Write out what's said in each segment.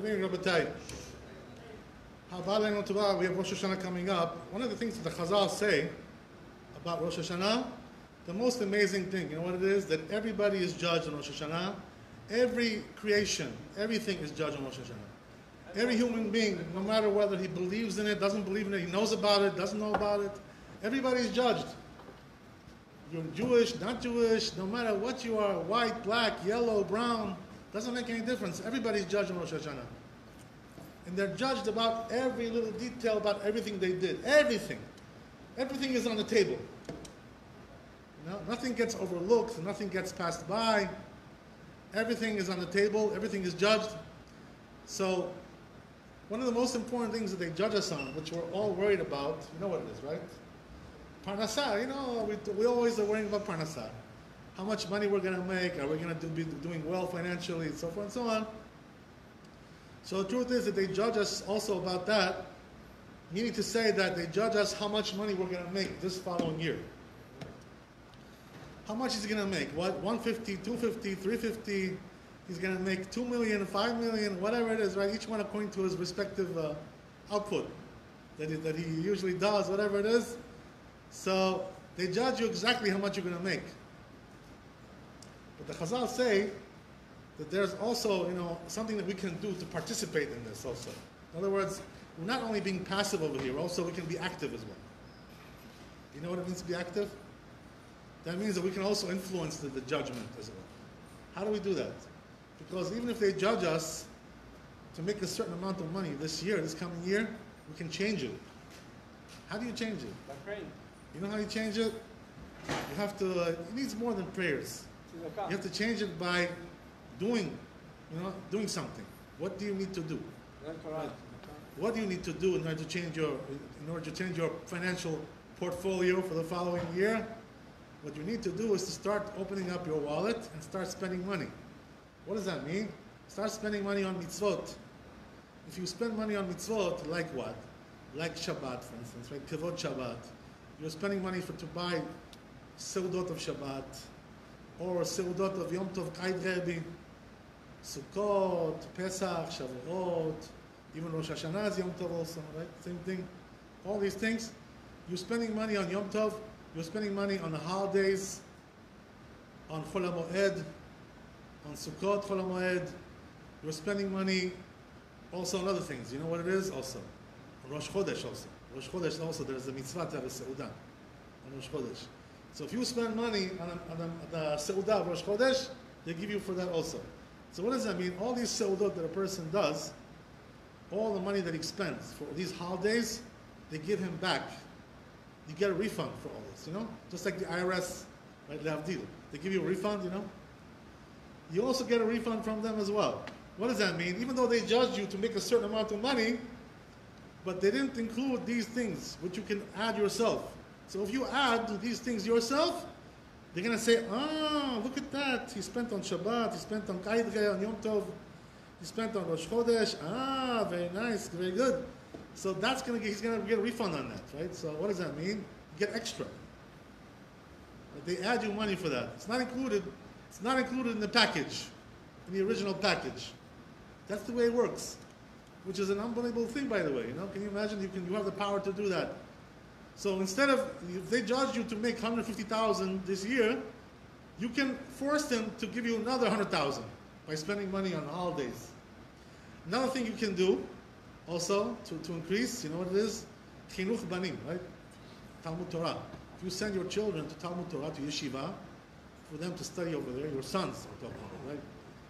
Rabbi, we have Rosh Hashana coming up. One of the things that the Chazal say about Rosh Hashana, the most amazing thing, you know what it is? That everybody is judged on Rosh Hashana. Every creation, everything is judged on Rosh Hashana. Every human being, no matter whether he believes in it, doesn't believe in it, he knows about it, doesn't know about it, everybody is judged. You're Jewish, not Jewish, no matter what you are, white, black, yellow, brown, doesn't make any difference. Everybody's judged on Rosh Hashana. And they're judged about every little detail about everything they did. Everything. Everything is on the table. You know, nothing gets overlooked, nothing gets passed by. Everything is on the table, everything is judged. So, one of the most important things that they judge us on, which we're all worried about, you know what it is, right? Parnasah, you know, we always are worrying about Parnasah. How much money we're going to make, are we going to be doing well financially, and so forth and so on. So the truth is that they judge us also about that, meaning to say that they judge us how much money we're going to make this following year. How much is he going to make? What? 150, 250, 350. He's going to make 2 million, 5 million, whatever it is, right? Each one according to his respective output that he usually does, whatever it is. So they judge you exactly how much you're going to make. But the Chazal say that there's also, you know, something that we can do to participate in this also. In other words, we're not only being passive over here, also we can be active as well. You know what it means to be active? That means that we can also influence the judgment as well. How do we do that? Because even if they judge us to make a certain amount of money this year, this coming year, we can change it. How do you change it? By praying. You know how you change it? You have to, it needs more than prayers. You have to change it by doing something. What do you need to do? Right? What do you need to do in order to change your financial portfolio for the following year? What you need to do is to start opening up your wallet and start spending money. What does that mean? Start spending money on mitzvot. If you spend money on mitzvot, like what? Like Shabbat, for instance, right? Kavod Shabbat. You're spending money to buy seudot of Shabbat, or seudot of Yom Tov Kaid Rebbe, Sukkot, Pesach, Shavuot, even Rosh Hashana is Yom Tov also, right? Same thing. All these things. You're spending money on Yom Tov, you're spending money on the holidays, on Chol HaMoed, on Sukkot, Chol HaMoed. You're spending money also on other things. You know what it is? Also. On Rosh Chodesh also. Rosh Chodesh also, there's a mitzvah to have a Seudah on Rosh Chodesh. So if you spend money on the Seudah of Rosh Chodesh, they give you for that also. So what does that mean? All these Seudot that a person does, all the money that he spends for these holidays, they give him back. You get a refund for all this, you know? Just like the IRS, right, Lehavdil. They give you a refund, you know? You also get a refund from them as well. What does that mean? Even though they judge you to make a certain amount of money, but they didn't include these things, which you can add yourself. So if you add these things yourself, they're going to say, look at that. He spent on Shabbat, he spent on Kaidre, on Yom Tov, he spent on Rosh Chodesh. Very nice, very good. So he's going to get a refund on that, right? So what does that mean? You get extra. They add you money for that. It's not included in the package, in the original package. That's the way it works, which is an unbelievable thing, by the way. You know, can you imagine? You have the power to do that. So instead of, if they judge you to make 150,000 this year, you can force them to give you another 100,000 by spending money on holidays. Another thing you can do, also, to increase, you know what it is? Chinuch banim, right? Talmud Torah. If you send your children to Talmud Torah, to yeshiva, for them to study over there, your sons are talking about, right?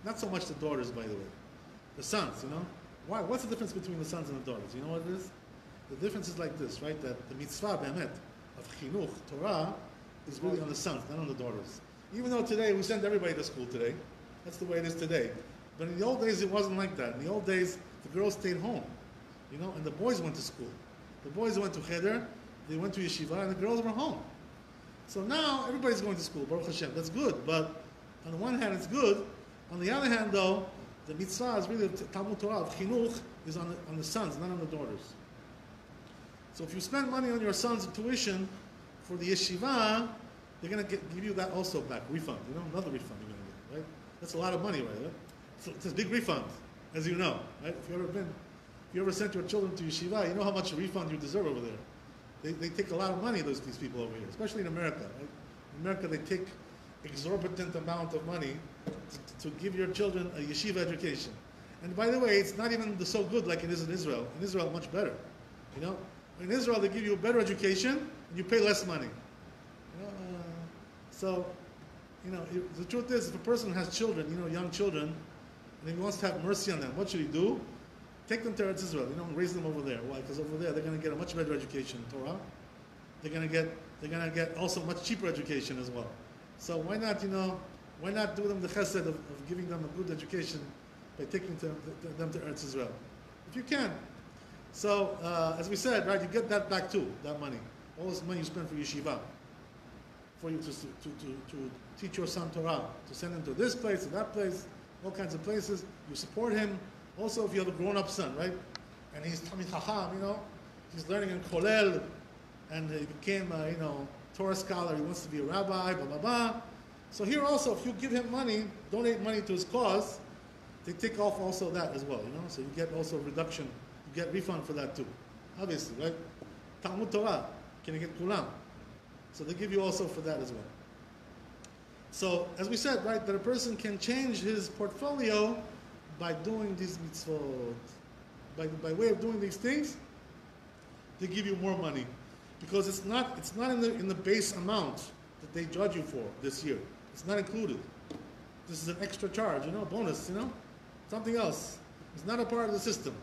Not so much the daughters, by the way. The sons, you know? Why? What's the difference between the sons and the daughters? You know what it is? The difference is like this, right? That the mitzvah, be'emet, of chinuch, Torah, is really on the sons, not on the daughters. Even though today we send everybody to school today, that's the way it is today. But in the old days, it wasn't like that. In the old days, the girls stayed home, you know, and the boys went to school. The boys went to cheder, they went to yeshiva, and the girls were home. So now everybody's going to school, Baruch Hashem. That's good. But on the one hand, it's good. On the other hand, though, the mitzvah is really Talmud Torah of chinuch is on the sons, not on the daughters. So if you spend money on your son's tuition for the yeshiva, they're going to give you that also back, refund. You know, another refund you're going to get, right? That's a lot of money, right? So it's a big refund. as you know, right? If you ever sent your children to yeshiva, you know how much refund you deserve over there. They take a lot of money, these people over here, especially in America. Right? In America, they take exorbitant amount of money to give your children a yeshiva education. And by the way, it's not even so good like it is in Israel. In Israel, much better. You know, in Israel, they give you a better education and you pay less money. You know, so, you know, the truth is, if a person has children, you know, young children, and he wants to have mercy on them, what should he do? Take them to Eretz Israel. You know, raise them over there. Why? Because over there they're going to get a much better education, Torah. They're going to get also much cheaper education as well. So why not, you know, why not do them the chesed of giving them a good education by taking them to Eretz Israel, if you can. So as we said, right, you get that back too, that money, all this money you spend for yeshiva, for you to teach your son Torah, to send him to this place, to that place, all kinds of places. You support him. Also, if you have a grown-up son, right, and he's Talmid Chacham, you know, he's learning in Kollel, and he became a, you know, Torah scholar, he wants to be a rabbi, blah, blah, blah. So here also, if you give him money, donate money to his cause, they take off also that as well, you know, so you get also a reduction, you get refund for that too, obviously, right? Talmud Torah, can you get kulam? So they give you also for that as well. So, as we said, right, that a person can change his portfolio by doing these mitzvot. By way of doing these things, they give you more money. Because it's not in the base amount that they judge you for this year. It's not included. This is an extra charge, you know, bonus, you know, something else. It's not a part of the system.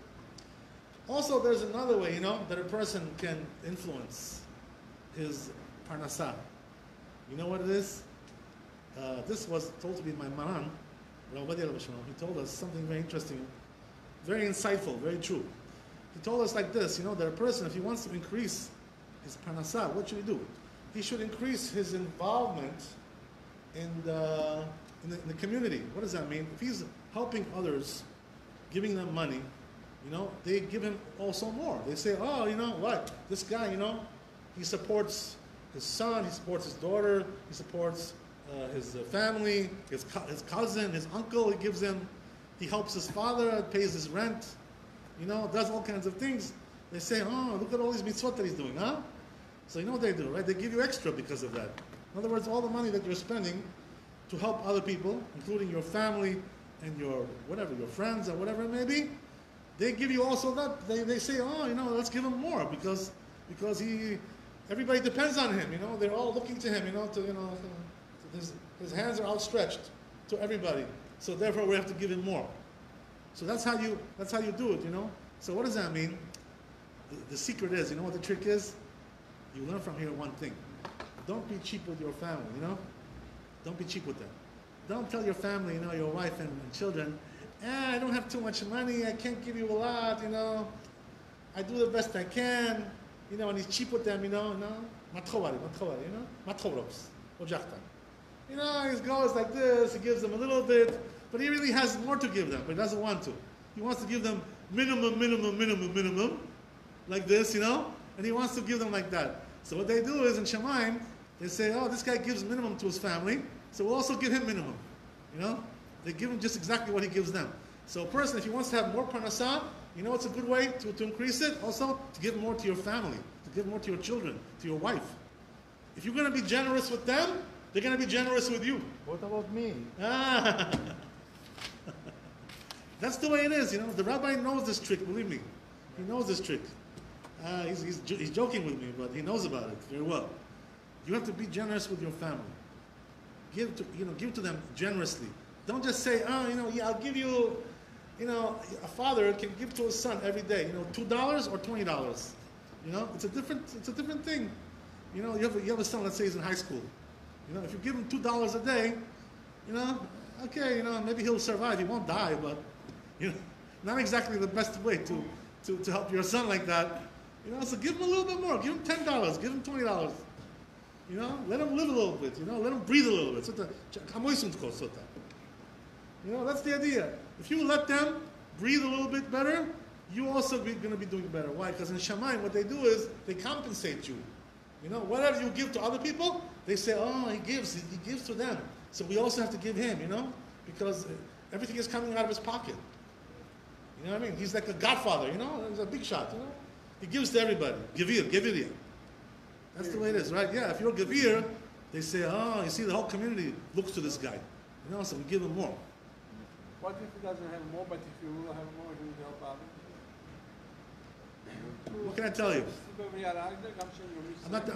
Also, there's another way, you know, that a person can influence his parnasah. You know what it is? This was told to be my Maran, Rabbi. He told us something very interesting, very insightful, very true. He told us like this, you know, that a person, if he wants to increase his parnasah, what should he do? He should increase his involvement in the community. What does that mean? If he's helping others, giving them money, you know, they give him also more. They say, oh, you know what, this guy, you know, he supports his son, he supports his daughter, he supports his family, his cousin, his uncle, he gives him, he helps his father, pays his rent, you know, does all kinds of things. They say, oh, look at all these mitzvot that he's doing, huh? So you know what they do, right? They give you extra because of that. In other words, all the money that you're spending to help other people, including your family and your whatever, your friends or whatever it may be, they give you also that. They say, oh, you know, let's give him more because everybody depends on him, you know. They're all looking to him, you know, his hands are outstretched to everybody. So therefore we have to give him more. So that's how you do it, you know. So what does that mean? The secret is, you know what the trick is? You learn from here one thing. Don't be cheap with your family, you know? Don't be cheap with them. Don't tell your family, you know, your wife and children, I don't have too much money, I can't give you a lot, you know. I do the best I can, you know, and he's cheap with them, you know, matchowari, you know? Matchowros, ojakta. You know, he goes like this, he gives them a little bit, but he really has more to give them, but he doesn't want to. He wants to give them minimum, like this, you know? And he wants to give them like that. So what they do is in Shemaim, they say, oh, this guy gives minimum to his family, so we'll also give him minimum. You know? They give him just exactly what he gives them. So a person, if he wants to have more parnasah, you know it's a good way to increase it? Also, to give more to your family, to give more to your children, to your wife. If you're going to be generous with them, they're going to be generous with you. What about me? That's the way it is, you know. The rabbi knows this trick, believe me. He knows this trick. He's joking with me, but he knows about it very well. You have to be generous with your family. Give to them generously. Don't just say, oh, you know, yeah, I'll give you, you know, a father can give to his son every day, you know, $2 or $20. You know, it's a different thing. You know, you have a son, let's say he's in high school. You know, if you give him $2 a day, you know, okay, you know, maybe he'll survive. He won't die, but, you know, not exactly the best way to help your son like that. You know, so give him a little bit more. Give him $10. Give him $20. You know, let him live a little bit. You know, let him breathe a little bit. You know, that's the idea. If you let them breathe a little bit better, you also going to be doing better. Why? Because in Shamayim, what they do is they compensate you. You know, whatever you give to other people, they say, oh, he gives to them. So we also have to give him, you know, because everything is coming out of his pocket. You know what I mean? He's like a godfather, you know? He's a big shot, you know? He gives to everybody. Gevir. That's the way it is, right? Yeah, if you're a Gevir, they say, oh, you see, the whole community looks to this guy. You know, so we give him more. What if he doesn't have more, but if you will have more, he will help others? What can I tell you? I'm not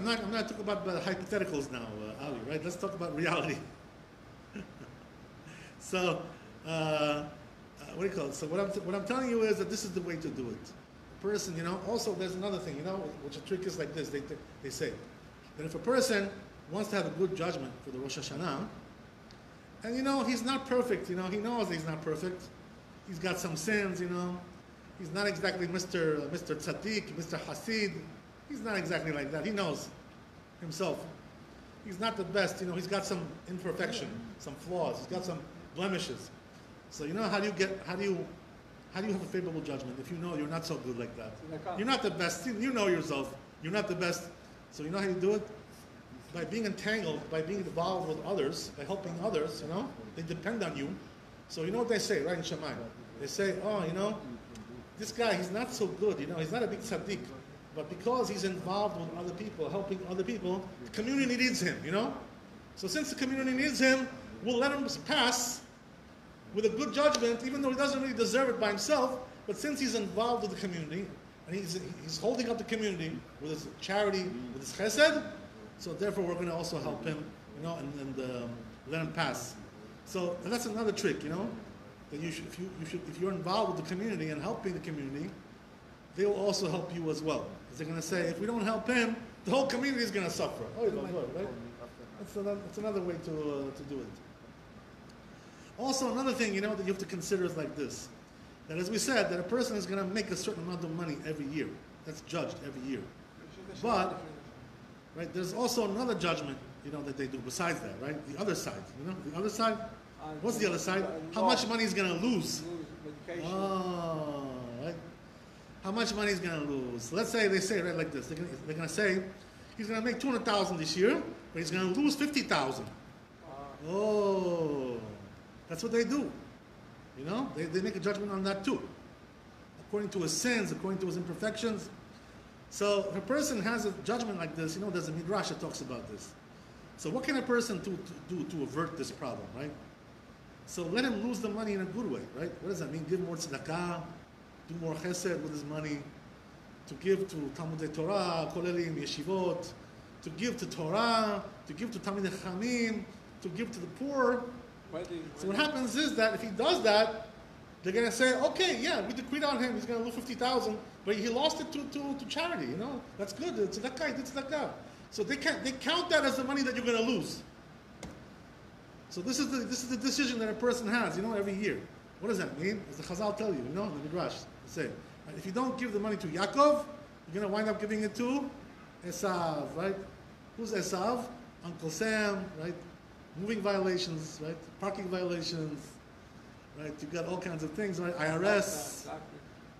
talking about hypotheticals now, Ali, right? Let's talk about reality. So, what do you call it? So what I'm telling you is that this is the way to do it. A person, you know, also there's another thing, you know, which a trick is like this. They say that if a person wants to have a good judgment for the Rosh Hashana, and you know, he's not perfect, you know, he knows he's not perfect. He's got some sins, you know. He's not exactly Mr. Tzaddik, Mr. Hasid. He's not exactly like that. He knows himself. He's not the best, you know, he's got some imperfection, some flaws, he's got some blemishes. So you know, how do you have a favorable judgment if you know you're not so good like that? You're not the best. You know yourself. You're not the best. So you know how you do it? By being entangled, by being involved with others, by helping others, you know? They depend on you. So you know what they say, right, in Shammai? They say, oh, you know, this guy, he's not so good, you know, he's not a big tzaddik. But because he's involved with other people, helping other people, the community needs him, you know? So since the community needs him, we'll let him pass with a good judgment, even though he doesn't really deserve it by himself. But since he's involved with the community, and he's holding up the community with his charity, with his chesed, so therefore we're going to also help him, you know, and let him pass. So and that's another trick, you know, that if you're involved with the community and helping the community, they will also help you as well. Because they're going to say, if we don't help him, the whole community is going to suffer. Oh, right? That's another way to do it. Also, another thing, you know, that you have to consider is like this. That as we said, that a person is going to make a certain amount of money every year. That's judged every year. But, right, there's also another judgment, you know, that they do besides that, right? The other side, you know? The other side? What's the other side? How much money he's going to lose. Oh, right? How much money he's going to lose. Let's say, they say, right, like this. They're going to say, he's going to make $200,000 this year, but he's going to lose $50,000. Oh. That's what they do. You know, they make a judgment on that too. According to his sins, according to his imperfections. So if a person has a judgment like this, you know, there's a midrash that talks about this. So what can a person do to avert this problem, right? So let him lose the money in a good way, right? What does that mean? Give more tzedakah, do more chesed with his money, to give to Talmudei Torah, kolelim, yeshivot, to give to Torah, to give to Talmidei Chachamim, to give to the poor. So what happens is that if he does that, they're going to say, okay, yeah, we decreed on him, he's going to lose $50,000, but he lost it to charity, you know? That's good, it's tzedakah, he did tzedakah. So they count that as the money that you're going to lose. So this is the decision that a person has, you know, every year. What does that mean? As the Chazal tell you, you know, the Midrash, they say, right, if you don't give the money to Yaakov, you're going to wind up giving it to Esav, right? Who's Esav? Uncle Sam, right? Moving violations, right? Parking violations, right? You've got all kinds of things, right? IRS.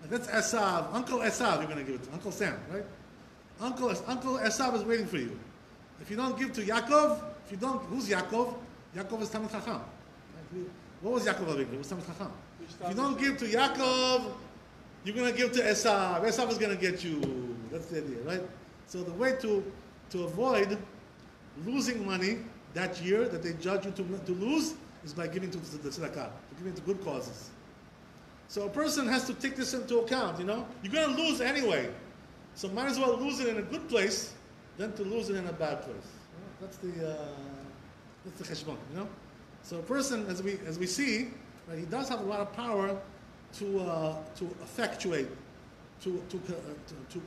That's Esav. Uncle Esav you're going to give it to. Uncle Sam, right? Uncle Esav is waiting for you. If you don't give to Yaakov, who's Yaakov? Yaakov is Talmid Chacham. What was Yaakov Avinu? It was Talmid Chacham. If you don't give to Yaakov, you're going to give to Esav. Esav is going to get you. That's the idea, right? So the way to avoid losing money that year that they judge you to lose is by giving to the tzedakah, giving to good causes. So a person has to take this into account, you know? You're going to lose anyway. So might as well lose it in a good place than to lose it in a bad place. You know? That's the cheshbon, you know? So a person, as we see, right, he does have a lot of power to effectuate, to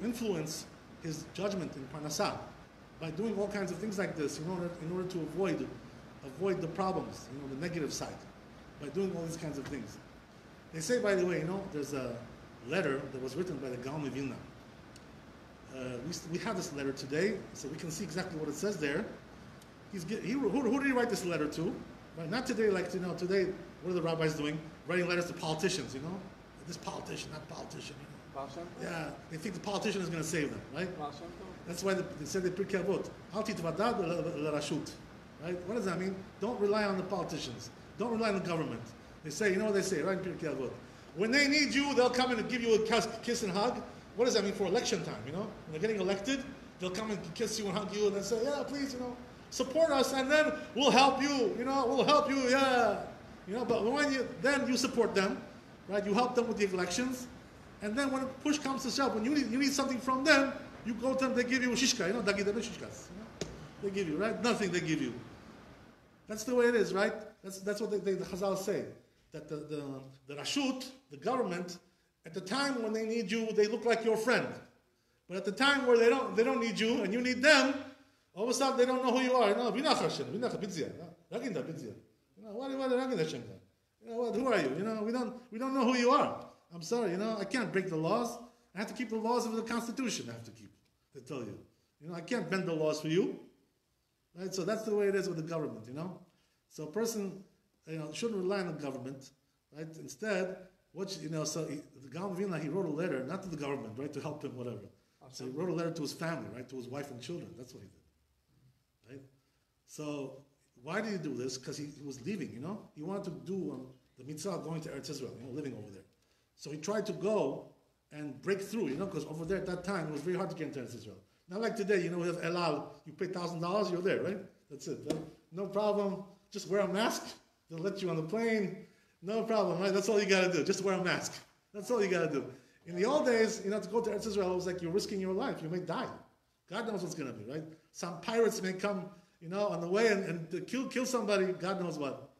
influence his judgment in parnasah, by doing all kinds of things like this in order to avoid the problems, you know, the negative side, by doing all these kinds of things. They say, by the way, you know, there's a letter that was written by the Gaon of Vilna. We have this letter today, so we can see exactly what it says there. Who did he write this letter to? Right? Not today, like, you know, today, what are the rabbis doing? Writing letters to politicians, you know? This politician, that politician, you know? Yeah, they think the politician is going to save them, right? That's why they said they Pirkei Avot. Al titvadah l'rashut. Right? What does that mean? Don't rely on the politicians. Don't rely on the government. They say, you know what they say, right in Pirkei Avot? When they need you, they'll come in and give you a kiss and hug. What does that mean for election time, When they're getting elected, they'll come and kiss you and hug you and then say, yeah, please, support us and then we'll help you, we'll help you, yeah. But when you support them, right? You help them with the elections. And then when push comes to shove, when you need something from them, you go to them, they give you shishka, They give you, right? Nothing they give you. That's the way it is, right? That's what the Chazal say. That the Rashut, the government, at the time when they need you, they look like your friend. But at the time where they don't need you and you need them, all of a sudden they don't know who you are. Who are you? We don't know who you are. I'm sorry, I can't break the laws. I have to keep the laws of the Constitution. I have to keep. They tell you, I can't bend the laws for you. Right? So that's the way it is with the government. So a person, shouldn't rely on the government, right? Instead, the Gaon Vilna, he wrote a letter, not to the government, right, to help him, whatever. So he wrote a letter to his family, right, to his wife and children. That's what he did, right? So why did he do this? Because he was leaving, He wanted to do the mitzvah of going to Eretz Israel, living over there. So he tried to go and break through, because over there at that time, it was very hard to get into Eretz Israel. Not like today, we have El Al, you pay $1,000, you're there, right? That's it, right? No problem. Just wear a mask. They'll let you on the plane. No problem, right? That's all you got to do. Just wear a mask. That's all you got to do. In the old days, to go to Eretz Israel, it was like you're risking your life. You may die. God knows what's going to be, right? Some pirates may come, on the way and kill somebody. God knows what.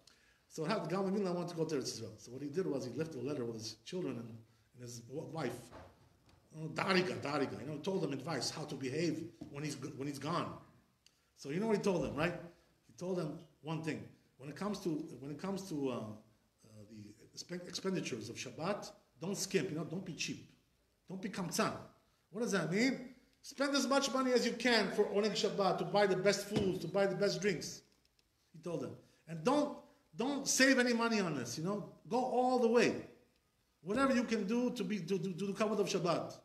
So the Gaon Vilna wanted to go to Eretz Israel. So what he did was he left a letter with his children and his wife. Dariga, told them advice how to behave when he's gone. So you know what he told them, right? He told them one thing: when it comes to the expenditures of Shabbat, don't skimp. Don't be cheap. Don't be kamtzan. What does that mean? Spend as much money as you can for Oneg Shabbat, to buy the best foods, to buy the best drinks. He told them, and don't save any money on this. Go all the way. Whatever you can do to do the kavod of Shabbat.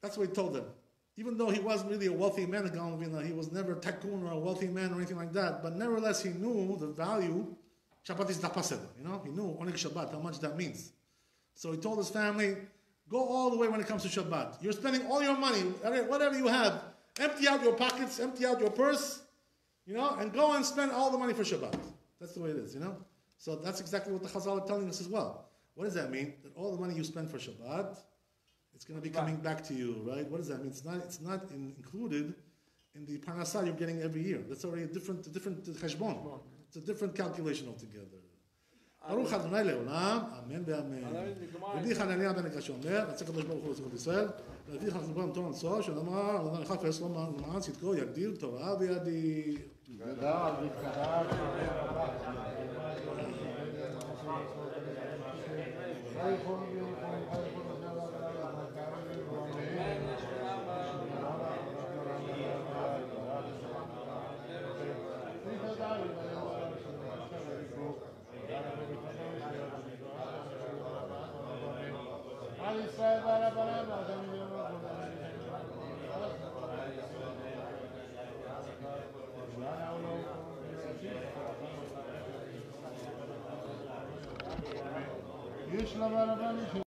That's what he told them. Even though he wasn't really a wealthy man, the Gaon Vilna, he was never a tycoon or a wealthy man or anything like that. But nevertheless, he knew the value. Shabbat is dapased. He knew Oneg Shabbat, how much that means. So he told his family, go all the way when it comes to Shabbat. You're spending all your money, whatever you have. Empty out your pockets, empty out your purse, and go and spend all the money for Shabbat. That's the way it is, So that's exactly what the Chazal are telling us as well. What does that mean? That all the money you spend for Shabbat, it's going to be coming back to you, right? What does that mean? It's not included in the parnasah you're getting every year. That's already a different cheshbon. It's a different calculation altogether. ברוך ה' לעולם, אמן ואמן. רבי חנניה בן הקשה אומר, רצה הקדוש ברוך הוא לזכות ישראל, ולפיכך נזכור עם תורה נצור, שנאמר, נתן לך פרס לא מען צדקו, יגדיל תורה בידי. תודה, יש לה